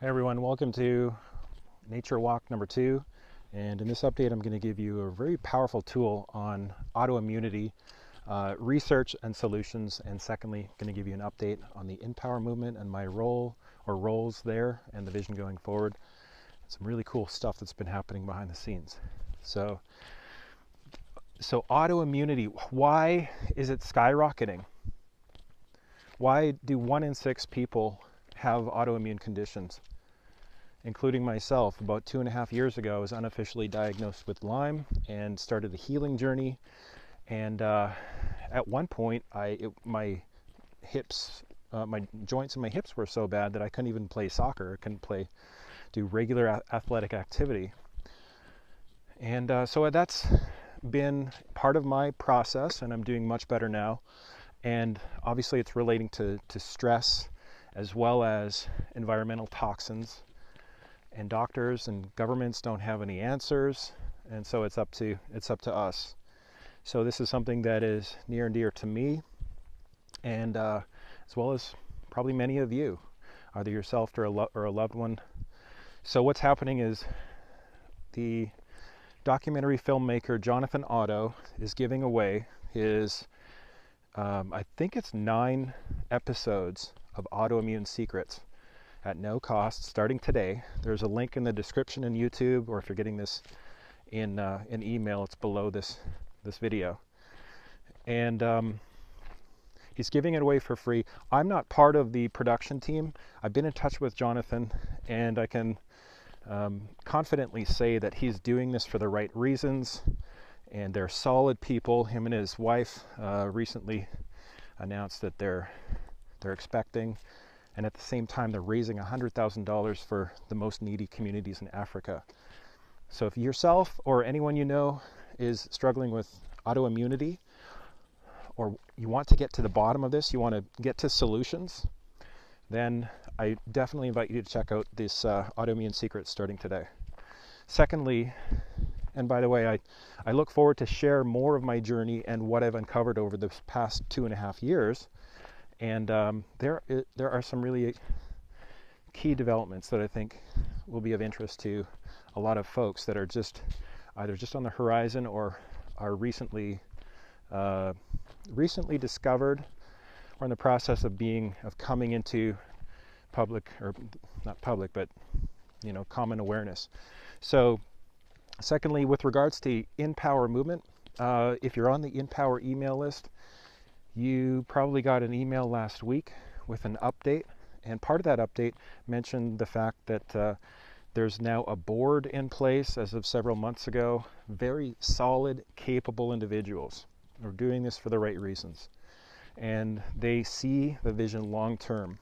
Hi everyone, welcome to Nature Walk number 2. And in this update, I'm going to give you a very powerful tool on autoimmunity research and solutions. And secondly, I'm going to give you an update on the InPower movement and my role or roles there and the vision going forward. Some really cool stuff that's been happening behind the scenes. So autoimmunity, why is it skyrocketing? Why do 1 in 6 people have autoimmune conditions? Including myself. About 2.5 years ago, I was unofficially diagnosed with Lyme and started a healing journey. And at one point, my hips, my joints in my hips were so bad that I couldn't even play soccer. I couldn't do regular athletic activity. And so that's been part of my process, and I'm doing much better now. And obviously, it's relating to stress as well as environmental toxins. And doctors and governments don't have any answers, and so it's up to us. So this is something that is near and dear to me, and as well as probably many of you, either yourself or a loved one. So what's happening is the documentary filmmaker Jonathan Otto is giving away his, I think it's 9 episodes of Autoimmune Secrets at no cost, starting today. There's a link in the description in YouTube, or if you're getting this in email, it's below this video. And he's giving it away for free. I'm not part of the production team. I've been in touch with Jonathan, and I can confidently say that he's doing this for the right reasons, and they're solid people. Him and his wife recently announced that they're expecting. And at the same time, they're raising $100,000 for the most needy communities in Africa. So if yourself or anyone you know is struggling with autoimmunity, or you want to get to the bottom of this, you want to get to solutions, then I definitely invite you to check out this Autoimmune Secrets starting today. Secondly, and by the way, I look forward to share more of my journey and what I've uncovered over the past 2.5 years. And there are some really key developments that I think will be of interest to a lot of folks that are either just on the horizon or are recently discovered or in the process of coming into public, or not public, but common awareness. So secondly, with regards to InPower movement, if you're on the InPower email list, you probably got an email last week with an update, and part of that update mentioned the fact that there's now a board in place as of several months ago. Very solid, capable individuals who are doing this for the right reasons. And they see the vision long term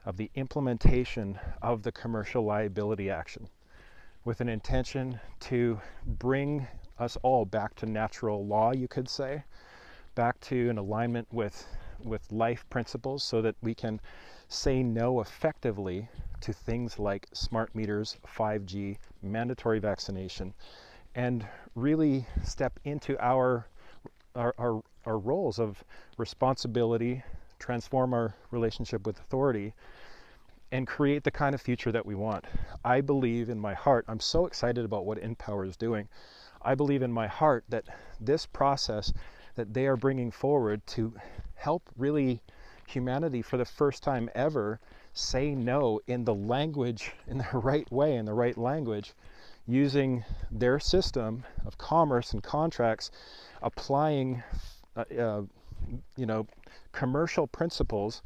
of the implementation of the commercial liability action with an intention to bring us all back to natural law, you could say, back to an alignment with life principles, so that we can say no effectively to things like smart meters, 5G, mandatory vaccination, and really step into our roles of responsibility, transform our relationship with authority, and create the kind of future that we want. I believe in my heart, I'm so excited about what InPower is doing. I believe in my heart that this process that they are bringing forward to help really humanity for the first time ever say no in the language, in the right way, in the right language, using their system of commerce and contracts, applying commercial principles,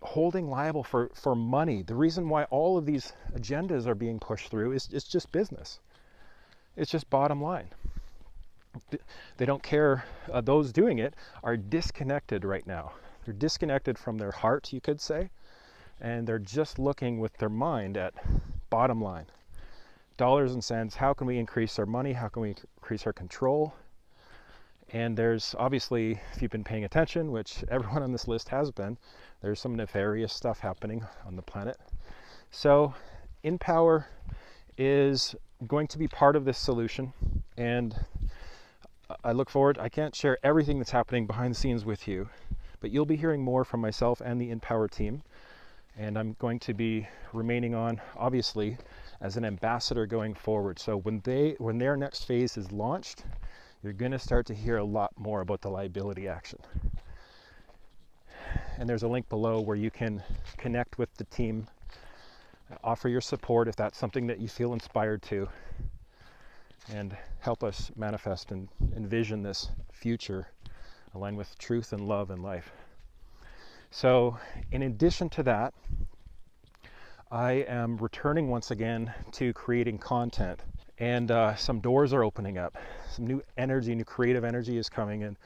holding liable for money. The reason why all of these agendas are being pushed through is it's just business. It's just bottom line. They don't care. Those doing it are disconnected right now. They're disconnected from their heart, you could say, and they're just looking with their mind at bottom line. Dollars and cents. How can we increase our money? How can we increase our control? And there's obviously, if you've been paying attention, which everyone on this list has been, there's some nefarious stuff happening on the planet. So InPower is going to be part of this solution, and I look forward. I can't share everything that's happening behind the scenes with you, but you'll be hearing more from myself and the InPower team. And I'm going to be remaining on, obviously, as an ambassador going forward. So when their next phase is launched, you're going to start to hear a lot more about the liability action. And there's a link below where you can connect with the team, offer your support if that's something that you feel inspired to, and help us manifest and envision this future aligned with truth and love and life. So in addition to that, I am returning once again to creating content, and some doors are opening up. Some new energy, new creative energy is coming in,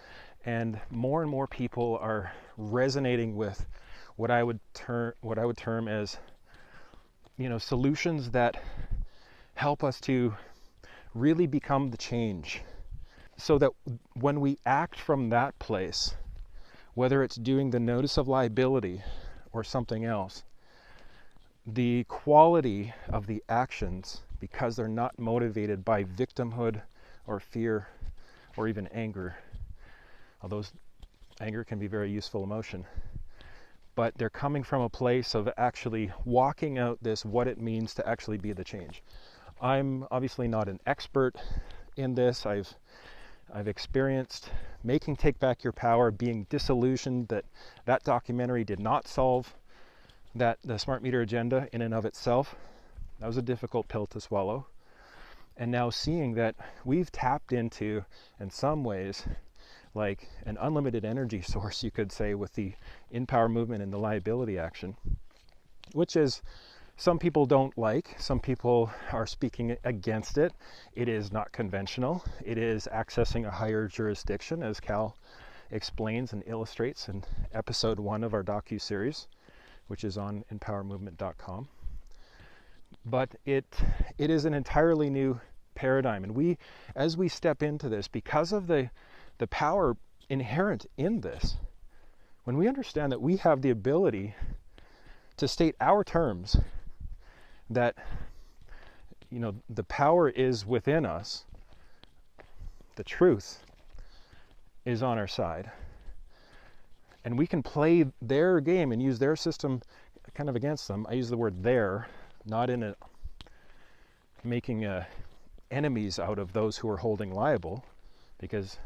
and more people are resonating with what I would term as, solutions that help us to really become the change, so that when we act from that place, whether it's doing the notice of liability or something else, the quality of the actions, because they're not motivated by victimhood or fear or even anger, although anger can be a very useful emotion, but they're coming from a place of actually walking out what it means to actually be the change. I'm obviously not an expert in this. I've experienced making Take Back Your Power, being disillusioned that documentary did not solve the smart meter agenda in and of itself. That was a difficult pill to swallow. And now seeing that we've tapped into, in some ways, like an unlimited energy source, you could say, with the InPower movement and the liability action, which is, some people don't like, some people are speaking against it. It is not conventional. It is accessing a higher jurisdiction, as Cal explains and illustrates in episode 1 of our docu-series, which is on InPowerMovement.com. But it is an entirely new paradigm. And as we step into this, because of the power inherent in this, when we understand that we have the ability to state our terms, that the power is within us, the truth is on our side, and we can play their game and use their system kind of against them. I use the word "their," not in making enemies out of those who are holding liable, because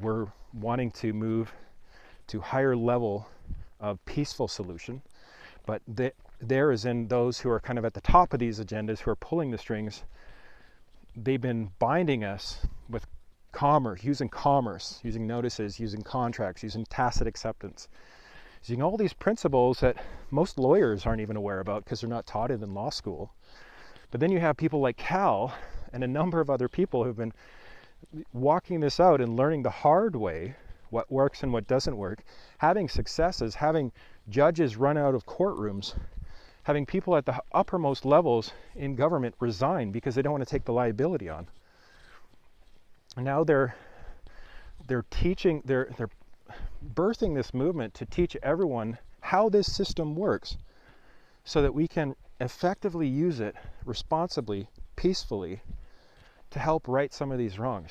we're wanting to move to higher level of peaceful solution, but there is in those who are kind of at the top of these agendas, who are pulling the strings. They've been binding us with commerce, using notices, using contracts, using tacit acceptance, using all these principles that most lawyers aren't even aware about because they're not taught it in law school. But then you have people like Cal and a number of other people who've been walking this out and learning the hard way what works and what doesn't work, having successes, having judges run out of courtrooms, having people at the uppermost levels in government resign because they don't want to take the liability on. And now they're birthing this movement to teach everyone how this system works, so that we can effectively use it responsibly, peacefully, to help right some of these wrongs.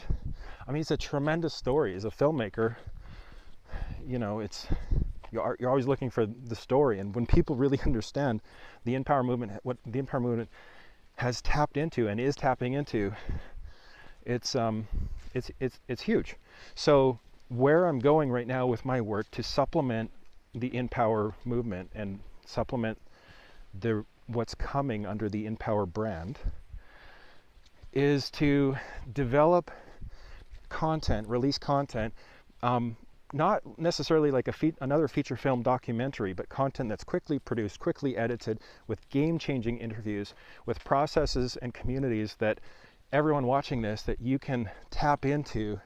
I mean, it's a tremendous story. As a filmmaker, you're always looking for the story, and when people really understand the InPower movement, what the InPower movement has tapped into and is tapping into, it's huge. So where I'm going right now with my work to supplement the InPower movement and supplement what's coming under the InPower brand is to develop content, release content, not necessarily like another feature film documentary, but content that's quickly produced, quickly edited, with game-changing interviews, with processes and communities that everyone watching this, that you can tap into,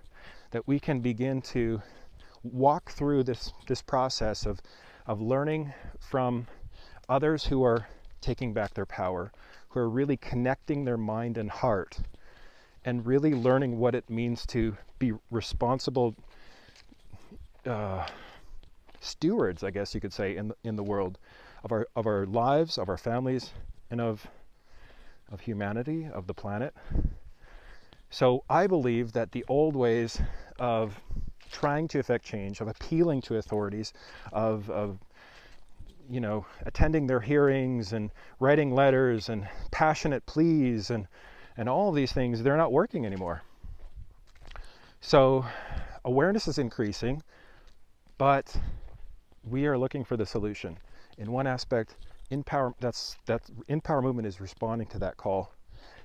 that we can begin to walk through this process of learning from others who are taking back their power, who are really connecting their mind and heart, and really learning what it means to be responsible stewards, I guess you could say, in the world of our lives, of our families, and of humanity, of the planet. So I believe that the old ways of trying to affect change, of appealing to authorities, of attending their hearings and writing letters and passionate pleas and all of these things, they're not working anymore. So awareness is increasing, but we are looking for the solution. In one aspect, InPower movement is responding to that call.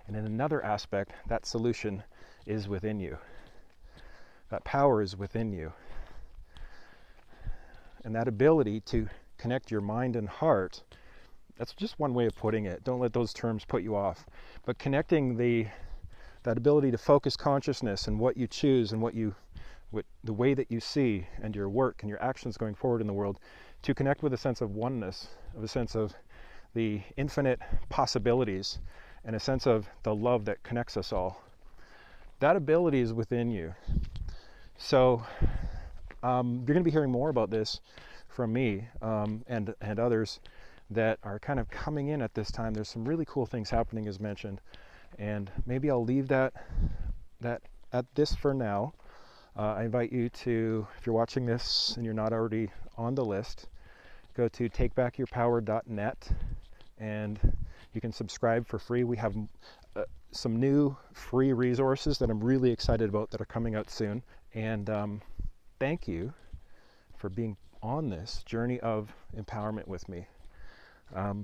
And in another aspect, that solution is within you. That power is within you. And that ability to connect your mind and heart, that's just one way of putting it. Don't let those terms put you off. But connecting that ability to focus consciousness and what you choose and the way that you see and your work and your actions going forward in the world, to connect with a sense of oneness, of a sense of the infinite possibilities, and a sense of the love that connects us all. That ability is within you. So you're going to be hearing more about this from me and others that are kind of coming in at this time. There's some really cool things happening, as mentioned, and maybe I'll leave that at this for now. I invite you to, if you're watching this and you're not already on the list, go to takebackyourpower.net and you can subscribe for free. We have some new free resources that I'm really excited about that are coming out soon. And thank you for being on this journey of empowerment with me. I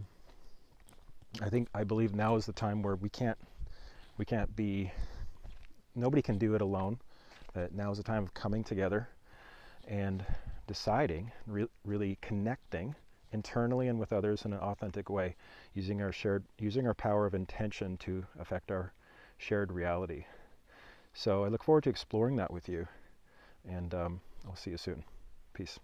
believe now is the time where nobody can do it alone. That now is the time of coming together and deciding, really connecting internally and with others in an authentic way, using our power of intention to affect our shared reality. So I look forward to exploring that with you, and I'll see you soon. Peace.